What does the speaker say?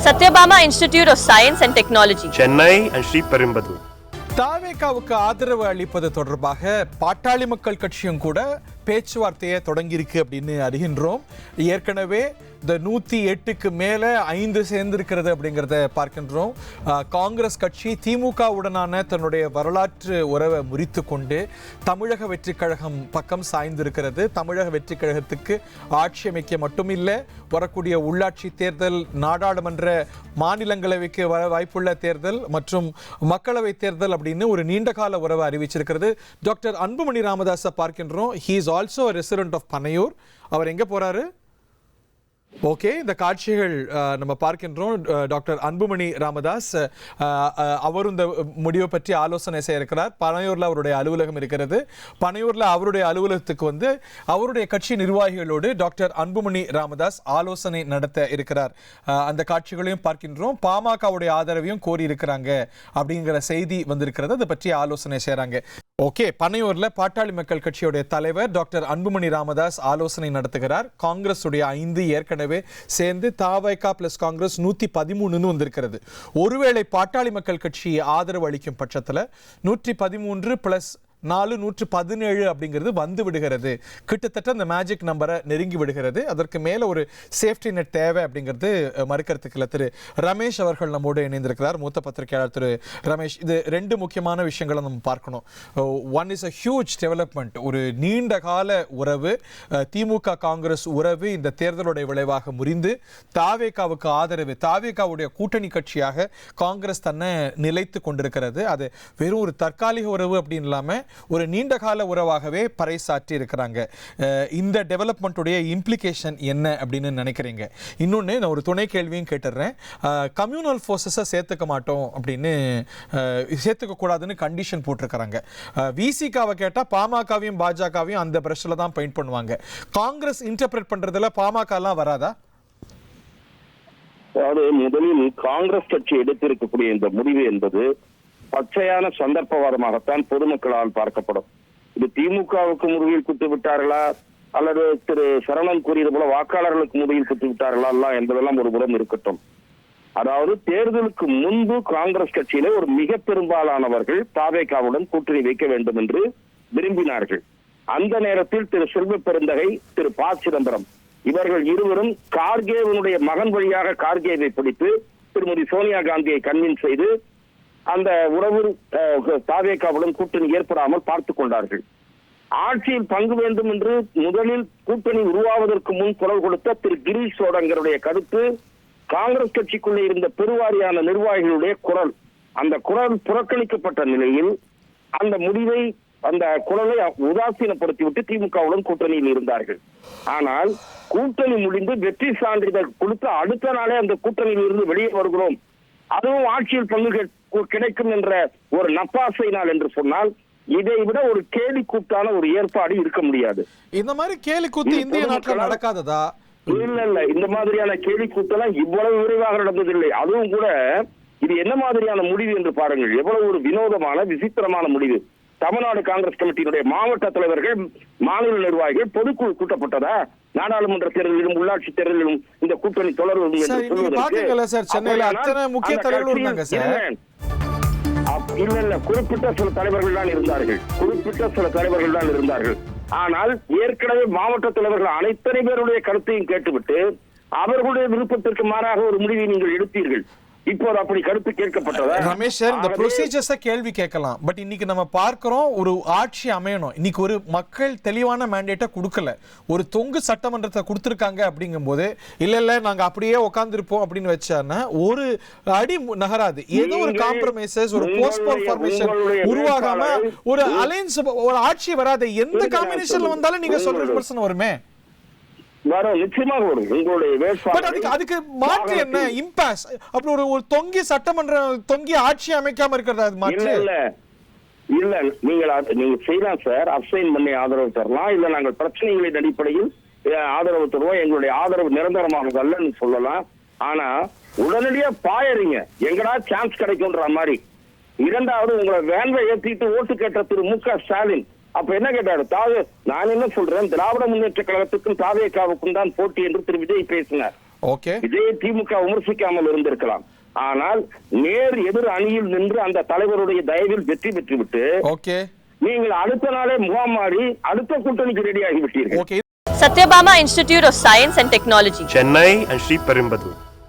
Satyabama Institute of Science and Technology, Chennai and Sri Perumbudur. தாவேகாவுக்கு ஆதரவு அளிப்பது தொடர்பாக பாட்டாளி மக்கள் கட்சியும் கூட பேச்சுவார்த்தையை தொடங்கியிருக்கு அப்படின்னு அறிகின்றோம். ஏற்கனவே இந்த 108க்கு மேலே 5 சேர்ந்திருக்கிறது அப்படிங்கிறத பார்க்கின்றோம். காங்கிரஸ் கட்சி திமுகவுடனான தன்னுடைய வரலாற்று உறவை முறித்து கொண்டு தமிழக வெற்றிக் கழகம் பக்கம் சாய்ந்திருக்கிறது. தமிழக வெற்றிக் கழகத்துக்கு ஆட்சி அமைக்க மட்டுமில்லை, வரக்கூடிய உள்ளாட்சி தேர்தல், நாடாளுமன்ற மாநிலங்களவைக்கு வர வாய்ப்புள்ள தேர்தல் மற்றும் மக்களவை தேர்தல் அப்படின்னு ஒரு நீண்டகால உறவை அறிவிச்சிருக்கிறது. டாக்டர் அன்புமணி ராமதாஸை பார்க்கின்றோம். He is also a resident of Panaiyur. அவர் எங்கே போறாரு? ஓகே, இந்த காட்சிகள் நம்ம பார்க்கின்றோம். டாக்டர் அன்புமணி ராமதாஸ் அவரும் இந்த முடிவை பற்றி ஆலோசனை செய்ய இருக்கிறார். பனையூரில் அவருடைய அலுவலகம் இருக்கிறது. பனையூரில் அவருடைய அலுவலகத்துக்கு அவருடைய கட்சி நிர்வாகிகளோடு டாக்டர் அன்புமணி ராமதாஸ் ஆலோசனை நடத்த இருக்கிறார். அந்த காட்சிகளையும் பார்க்கின்றோம். பாமகவுடைய ஆதரவையும் கோரி இருக்கிறாங்க அப்படிங்கிற செய்தி வந்திருக்கிறது. அதை பற்றி ஆலோசனை செய்கிறாங்க. ஓகே, பனையூரில் பாட்டாளி மக்கள் கட்சியுடைய தலைவர் டாக்டர் அன்புமணி ராமதாஸ் ஆலோசனை நடத்துகிறார். காங்கிரஸ் உடைய 5 ஏற்கனவே சேர்ந்து தாவேகா பிளஸ் காங்கிரஸ் 113 வந்திருக்கிறது. ஒருவேளை பாட்டாளி மக்கள் கட்சி ஆதரவு அளிக்கும் பட்சத்தில் 113 பிளஸ் 4 117 அப்படிங்கிறது வந்து விடுகிறது. கிட்டத்தட்ட அந்த மேஜிக் நம்பரை நெருங்கி விடுகிறது. அதற்கு மேலே ஒரு சேஃப்டி நெட் தேவை அப்படிங்கிறது மறுக்கிறதுக்கு இல்லை. திரு ரமேஷ் அவர்கள் நம்மோடு இணைந்திருக்கிறார், மூத்த பத்திரிகையாளர் திரு ரமேஷ். இது 2 முக்கியமான விஷயங்களை நம்ம பார்க்கணும். One is a huge development, ஒரு நீண்ட கால உறவு, திமுக காங்கிரஸ் உறவு இந்த தேர்தலுடைய விளைவாக முறிந்து தாவேகாவுக்கு ஆதரவு, தாவேகாவுடைய கூட்டணி கட்சியாக காங்கிரஸ் தன்னை நிலைத்து கொண்டிருக்கிறது. அது வெறும் ஒரு தற்காலிக உறவு அப்படின்னு இல்லாமல் ஒரு நீண்ட கால உறவாகவே பறைசாற்றி இருக்கிறாங்க. இந்த டெவலப்மெண்ட்டுடைய இம்ப்ளிகேஷன் என்ன அப்படின்னு நினைக்கிறீங்க? இன்னொன்று நான் ஒரு துணை கேள்வியும் கேட்டுடுறேன். கம்யூனல் ஃபோர்ஸஸை சேர்த்துக்க மாட்டோம் அப்படின்னு சேர்த்துக்க கூடாதுன்னு கண்டிஷன் போட்டிருக்கிறாங்க. விசிகாவை கேட்டால் பாமகவையும் பாஜகவையும் அந்த பிரஷில் தான் பெயிண்ட் பண்ணுவாங்க. காங்கிரஸ் இன்டர்பிரட் பண்றதுல பாமகலாம் வராதா? அதாவது முதலில் காங்கிரஸ் கட்சி எடுத்திருக்கக்கூடிய இந்த முடிவு என்பது பச்சையான சந்தர்ப்பவாதமாகத்தான் பொதுமக்களால் பார்க்கப்படும். இது திமுகவுக்கு முதுகில் குத்து விட்டார்களா அல்லது திரு சரவணன் கூறியது போல வாக்காளர்களுக்கு முதுகில் குத்து விட்டார்களா எல்லாம் என்பதெல்லாம் ஒரு புறம் இருக்கட்டும். அதாவது தேர்தலுக்கு முன்பு காங்கிரஸ் கட்சியிலே ஒரு மிக பெரும்பாலானவர்கள் தாவேகாவுடன் கூட்டணி வைக்க வேண்டும் என்று விரும்பினார்கள். அந்த நேரத்தில் திரு செல்வ பெருந்தகை, திரு ப. சிதம்பரம் இவர்கள் இருவரும் கார்கேவனுடைய மகன் வழியாக கார்கேவை பிடித்து திருமதி சோனியா காந்தியை கன்வின்ஸ் செய்து அந்த உறவு தாவேகாவுடன் கூட்டணி ஏற்படாமல் பார்த்துக் கொண்டார்கள். ஆட்சியில் பங்கு வேண்டும் என்று முதலில் கூட்டணி உருவாவதற்கு முன் குரல் கொடுத்த திரு கிரீஷ் சோடங்கருடைய கருத்து காங்கிரஸ் கட்சிக்குள்ளே இருந்த பெருவாரியான நிர்வாகிகளுடைய குரல். அந்த குரல் புறக்கணிக்கப்பட்ட நிலையில் அந்த முடிவை, அந்த குரலை உதாசீனப்படுத்திவிட்டு திமுகவுடன் கூட்டணியில் இருந்தார்கள். ஆனால் கூட்டணி முடிந்து வெற்றி சான்றிதழ் கொடுத்து அடுத்த நாளே அந்த கூட்டணியில் இருந்து வெளியே வருகிறோம், அதுவும் ஆட்சியில் பங்கு கிடைக்கும் என்ற ஒரு நப்பாசை நாள் என்று சொன்னால் இதை விட ஒரு கேலி கூத்தான ஒரு ஏற்பாடு இருக்க முடியாது. இந்த மாதிரி கேலி கூத்து இந்திய நாட்டில் நடக்காததா? இல்ல, இந்த மாதிரியான கேலி கூத்தெல்லாம் இவ்வளவு விரைவாக நடந்ததில்லை. அதுவும் கூட இது என்ன மாதிரியான முடிவு என்று பாருங்கள். எவ்வளவு ஒரு வினோதமான விசித்திரமான முடிவு. தமிழ்நாடு காங்கிரஸ் கமிட்டியினுடைய மாவட்ட தலைவர்கள், மாநில நிர்வாகிகள் பொதுக்குழு கூட்டப்பட்டதா? நாடாளுமன்ற தேர்தலிலும் உள்ளாட்சி தேர்தலிலும் இந்த கூட்டணி தொடரும் என்று இல்ல, குறிப்பிட்ட சில தலைவர்கள் தான் இருந்தார்கள். ஆனால் ஏற்கனவே மாவட்ட தலைவர்கள் அனைத்தனை பேருடைய கருத்தையும் கேட்டுவிட்டு அவர்களுடைய விருப்பத்திற்கு மாறாக ஒரு முடிவை நீங்கள் எடுத்தீர்கள். இப்போது அப்படி கருத்து கேட்கப்பட்டதா? ரமேஷ் சார், இந்த ப்ரொசீஜர்ஸை கேள்வி கேட்கலாம். பட் இன்னைக்கு நம்ம பார்க்கிறோம், ஒரு ஆட்சி அமையணும். இன்னைக்கு ஒரு மக்கள் தெளிவான மேண்டேட்டை கொடுக்கல, ஒரு தொங்கு சட்டமன்றத்தை கொடுத்துருக்காங்க. அப்படிங்கும் போது இல்ல நாங்க அப்படியே உட்கார்ந்துருப்போம் அப்படின்னு வச்சான்னா ஒரு அடி நகராது. ஏதோ ஒரு காம்ப்ரமைசஸ், ஒரு போஸ்ட்போன் ஃபார்மேஷன் உருவாகாம ஒரு அலையன்ஸ், ஒரு ஆட்சி வராது. எந்த காம்பினேஷன்ல வந்தாலும் நீங்க சொல்ற விமர்சனம் வருமே. நிச்சயமாக வரும். உங்களுடைய அதுக்கு மாற்று என்ன? இம்பாஸ் அப்படி ஒரு தொங்கி சட்டமன்ற தொங்கி ஆட்சி அமைக்காம இருக்கிறதா? இல்ல, நீங்க செய்யலாம் சார். அப்சைன் பண்ணி ஆதரவு தரலாம், இல்ல நாங்கள் பிரச்சனைகளின் அடிப்படையில் ஆதரவு தருவோம், எங்களுடைய ஆதரவு நிரந்தரமானது அல்லன்னு சொல்லலாம். ஆனா உடனடியா பாயறீங்க, எங்கடா சான்ஸ் கிடைக்கும்ன்ற மாதிரி. இரண்டாவது, உங்களை வேன்வை ஏற்றிட்டு ஓட்டு கேட்ட திரு மு.க. ஸ்டாலின் அப்ப என்ன கேட்டாரு? நான் என்ன சொல்றேன், திராவிட முன்னேற்ற கழகத்துக்கும் தாவேகாவுக்கும் தான் போட்டி என்று திரு விஜய் பேசினார். ஓகே, விஜயை திமுக விமர்சிக்காமல் இருந்திருக்கலாம். ஆனால் நேர் எதிர் அணியில் நின்று அந்த தலைவருடைய தயவில் வெற்றி பெற்றுவிட்டு ஓகே, நீங்கள் அடுத்த நாளே முகாம் மாறி அடுத்த கூட்டணிக்கு ரெடி ஆகிவிட்டீர்கள். Okay. Satyabama Institute of Science and Technology. Chennai and Sri Perumbadur.